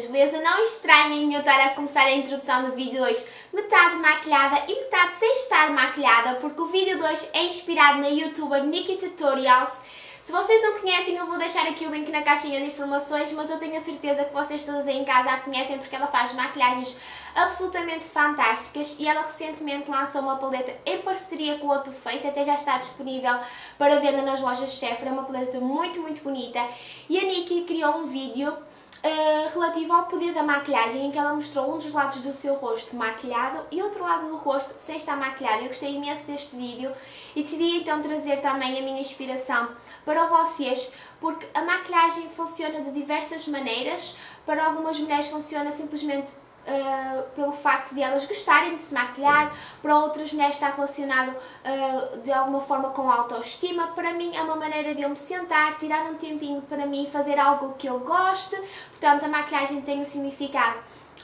beleza? Não estranhem eu estar a começar a introdução do vídeo hoje metade maquilhada e metade sem estar maquilhada, porque o vídeo de hoje é inspirado na youtuber Nikki Tutorials. Se vocês não conhecem, eu vou deixar aqui o link na caixinha de informações, mas eu tenho a certeza que vocês todas aí em casa a conhecem porque ela faz maquilhagens absolutamente fantásticas e ela recentemente lançou uma paleta em parceria com a Too Faced, até já está disponível para venda nas lojas Sephora, é uma paleta muito bonita, e a Nikki criou um vídeo relativo ao poder da maquilhagem, em que ela mostrou um dos lados do seu rosto maquilhado e outro lado do rosto sem estar maquilhado. Eu gostei imenso deste vídeo e decidi então trazer também a minha inspiração para vocês, porque a maquilhagem funciona de diversas maneiras. Para algumas mulheres funciona simplesmente pelo facto de elas gostarem de se maquilhar, para outras mulheres está relacionado de alguma forma com a autoestima. Para mim é uma maneira de eu me sentar, tirar um tempinho para mim e fazer algo que eu goste. Portanto, a maquilhagem tem um significado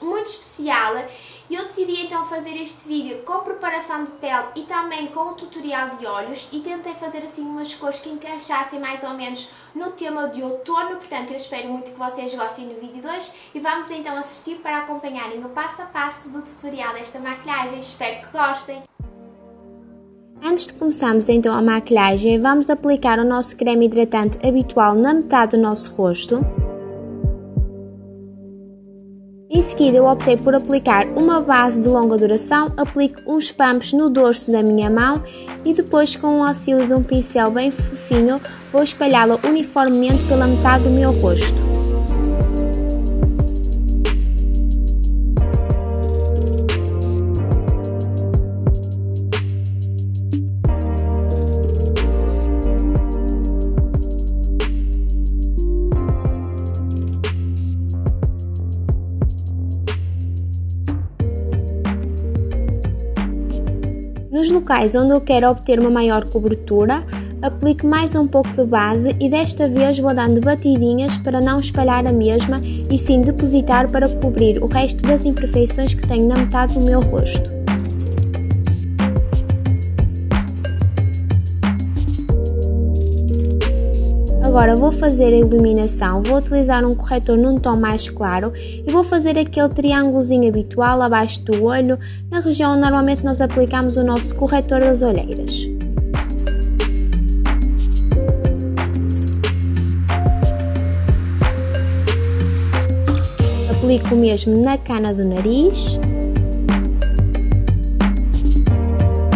muito especial e eu decidi então fazer este vídeo com preparação de pele e também com o tutorial de olhos, e tentei fazer assim umas cores que encaixassem mais ou menos no tema de outono. Portanto, eu espero muito que vocês gostem do vídeo de hoje e vamos então assistir para acompanharem o passo a passo do tutorial desta maquilhagem. Espero que gostem! Antes de começarmos então a maquilhagem, vamos aplicar o nosso creme hidratante habitual na metade do nosso rosto. Em seguida, eu optei por aplicar uma base de longa duração, aplico uns pumps no dorso da minha mão e depois, com o auxílio de um pincel bem fofinho, vou espalhá-la uniformemente pela metade do meu rosto. Nos locais onde eu quero obter uma maior cobertura, aplico mais um pouco de base e desta vez vou dando batidinhas para não espalhar a mesma e sim depositar para cobrir o resto das imperfeições que tenho na metade do meu rosto. Agora vou fazer a iluminação, vou utilizar um corretor num tom mais claro e vou fazer aquele triângulozinho habitual abaixo do olho, na região onde normalmente nós aplicamos o nosso corretor das olheiras. Aplico o mesmo na cana do nariz,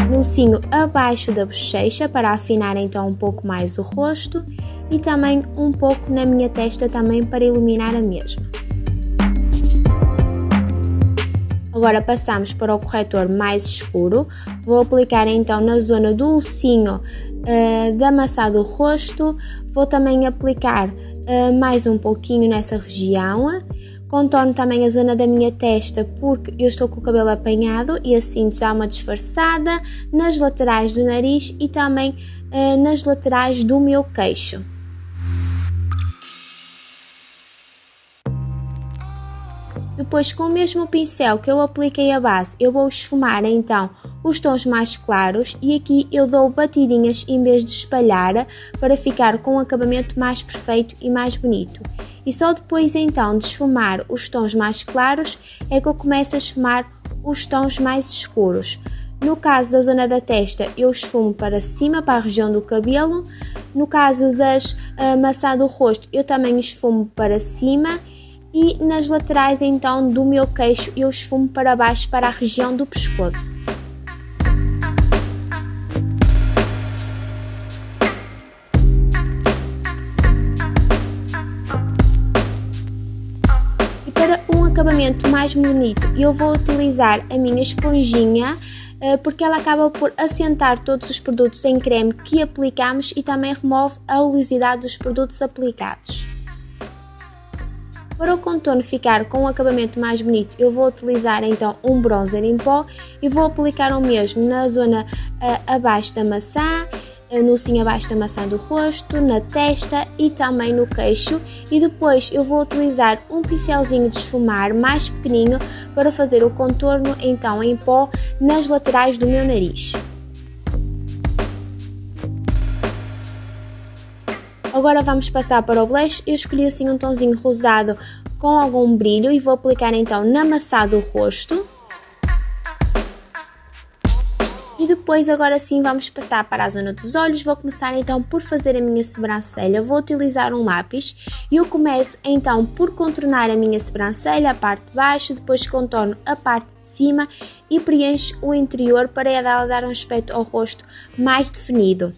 no cílio abaixo da bochecha para afinar então um pouco mais o rosto, e também um pouco na minha testa também para iluminar a mesma. Agora passamos para o corretor mais escuro. Vou aplicar então na zona do ossinho da maçã do rosto. Vou também aplicar mais um pouquinho nessa região. Contorno também a zona da minha testa porque eu estou com o cabelo apanhado e assim já uma disfarçada, nas laterais do nariz e também nas laterais do meu queixo. Depois, com o mesmo pincel que eu apliquei a base, eu vou esfumar então os tons mais claros e aqui eu dou batidinhas em vez de espalhar para ficar com um acabamento mais perfeito e mais bonito. E só depois então de esfumar os tons mais claros é que eu começo a esfumar os tons mais escuros. No caso da zona da testa, eu esfumo para cima, para a região do cabelo. No caso das maçã do rosto, eu também esfumo para cima. E nas laterais então do meu queixo eu esfumo para baixo, para a região do pescoço. E para um acabamento mais bonito eu vou utilizar a minha esponjinha, porque ela acaba por assentar todos os produtos em creme que aplicamos e também remove a oleosidade dos produtos aplicados. Para o contorno ficar com um acabamento mais bonito, eu vou utilizar então um bronzer em pó e vou aplicar o mesmo na zona abaixo da maçã, no ossinho abaixo da maçã do rosto, na testa e também no queixo, e depois eu vou utilizar um pincelzinho de esfumar mais pequenino para fazer o contorno então em pó nas laterais do meu nariz. Agora vamos passar para o blush. Eu escolhi assim um tonzinho rosado com algum brilho e vou aplicar então na maçã do rosto. E depois agora sim vamos passar para a zona dos olhos. Vou começar então por fazer a minha sobrancelha. Vou utilizar um lápis e eu começo então por contornar a minha sobrancelha, a parte de baixo, depois contorno a parte de cima e preencho o interior para ela dar um aspecto ao rosto mais definido.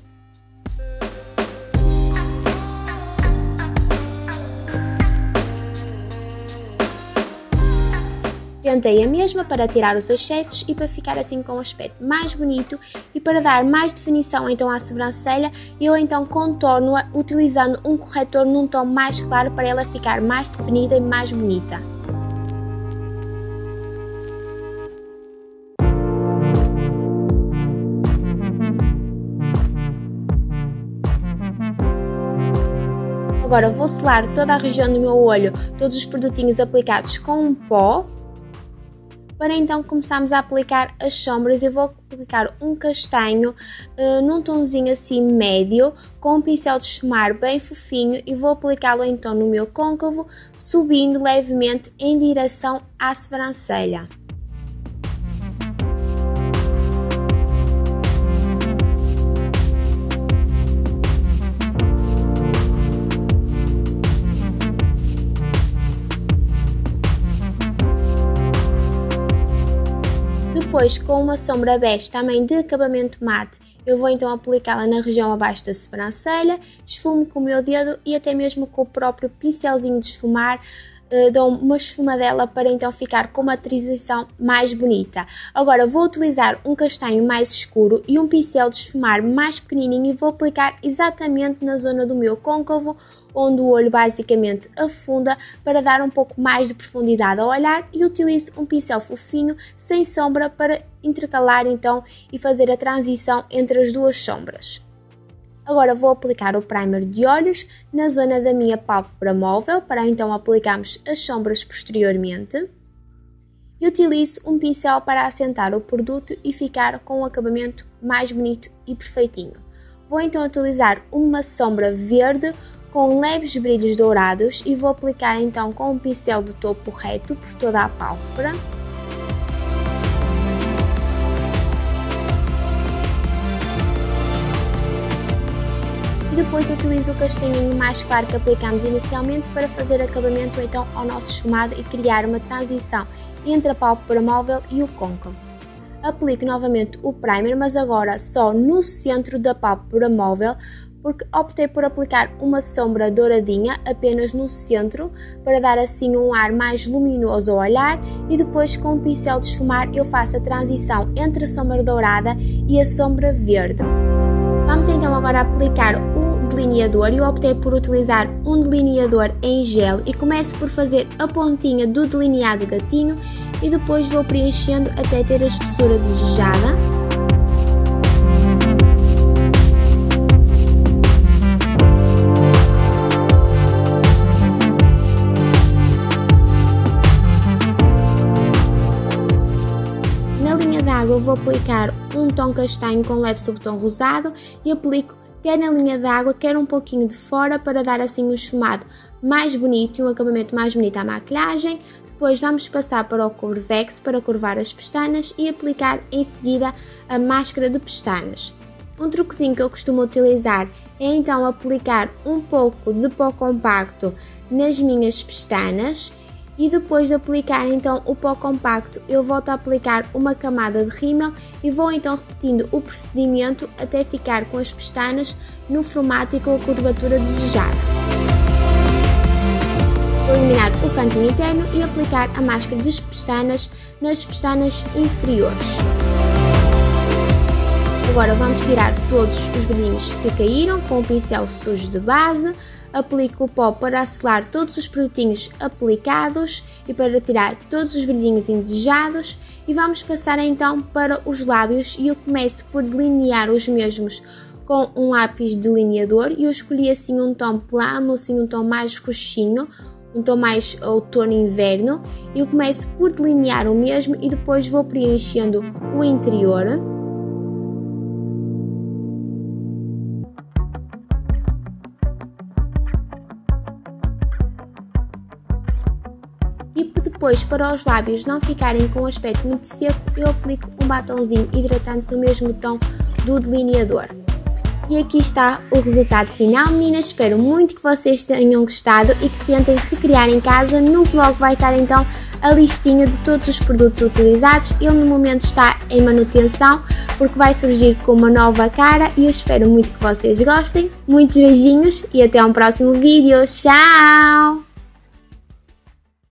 Tentei a mesma para tirar os excessos e para ficar assim com um aspecto mais bonito e para dar mais definição então à sobrancelha, eu então contorno-a utilizando um corretor num tom mais claro para ela ficar mais definida e mais bonita. Agora vou selar toda a região do meu olho, todos os produtinhos aplicados com um pó. Para então começarmos a aplicar as sombras, eu vou aplicar um castanho num tonzinho assim médio, com um pincel de esfumar bem fofinho e vou aplicá-lo então no meu côncavo, subindo levemente em direção à sobrancelha. Depois, com uma sombra bege também de acabamento mate, eu vou então aplicá-la na região abaixo da sobrancelha, esfumo com o meu dedo e até mesmo com o próprio pincelzinho de esfumar, dou uma esfumadela para então ficar com uma transição mais bonita. Agora vou utilizar um castanho mais escuro e um pincel de esfumar mais pequenininho e vou aplicar exatamente na zona do meu côncavo, onde o olho basicamente afunda, para dar um pouco mais de profundidade ao olhar, e utilizo um pincel fofinho sem sombra para intercalar então e fazer a transição entre as duas sombras. Agora vou aplicar o primer de olhos na zona da minha pálpebra móvel para então aplicarmos as sombras posteriormente. E utilizo um pincel para assentar o produto e ficar com um acabamento mais bonito e perfeitinho. Vou então utilizar uma sombra verde com leves brilhos dourados e vou aplicar então com um pincel de topo reto por toda a pálpebra. E depois utilizo o castanhinho mais claro que aplicamos inicialmente para fazer acabamento então ao nosso esfumado e criar uma transição entre a pálpebra móvel e o côncavo. Aplico novamente o primer, mas agora só no centro da pálpebra móvel, porque optei por aplicar uma sombra douradinha apenas no centro, para dar assim um ar mais luminoso ao olhar, e depois com o pincel de esfumar eu faço a transição entre a sombra dourada e a sombra verde. Vamos então agora aplicar o delineador. Eu optei por utilizar um delineador em gel e começo por fazer a pontinha do delineado gatinho e depois vou preenchendo até ter a espessura desejada. Eu vou aplicar um tom castanho com leve subtom rosado e aplico quer na linha d'água, quer um pouquinho de fora, para dar assim um esfumado mais bonito e um acabamento mais bonito à maquilhagem. Depois vamos passar para o Curvex para curvar as pestanas e aplicar em seguida a máscara de pestanas. Um truquezinho que eu costumo utilizar é então aplicar um pouco de pó compacto nas minhas pestanas. E depois de aplicar então o pó compacto, eu volto a aplicar uma camada de rímel e vou então repetindo o procedimento até ficar com as pestanas no formato e com a curvatura desejada. Vou eliminar o cantinho interno e aplicar a máscara das pestanas nas pestanas inferiores. Agora vamos tirar todos os brilhinhos que caíram com o pincel sujo de base. Aplico o pó para selar todos os produtinhos aplicados e para tirar todos os brilhinhos indesejados. E vamos passar então para os lábios e eu começo por delinear os mesmos com um lápis delineador. E eu escolhi assim um tom plano, assim um tom mais roxinho, um tom mais outono-inverno. E eu começo por delinear o mesmo e depois vou preenchendo o interior. Depois, para os lábios não ficarem com um aspecto muito seco, eu aplico um batonzinho hidratante no mesmo tom do delineador. E aqui está o resultado final, meninas. Espero muito que vocês tenham gostado e que tentem recriar em casa. No blog vai estar então a listinha de todos os produtos utilizados. Ele no momento está em manutenção porque vai surgir com uma nova cara e eu espero muito que vocês gostem. Muitos beijinhos e até um próximo vídeo. Tchau!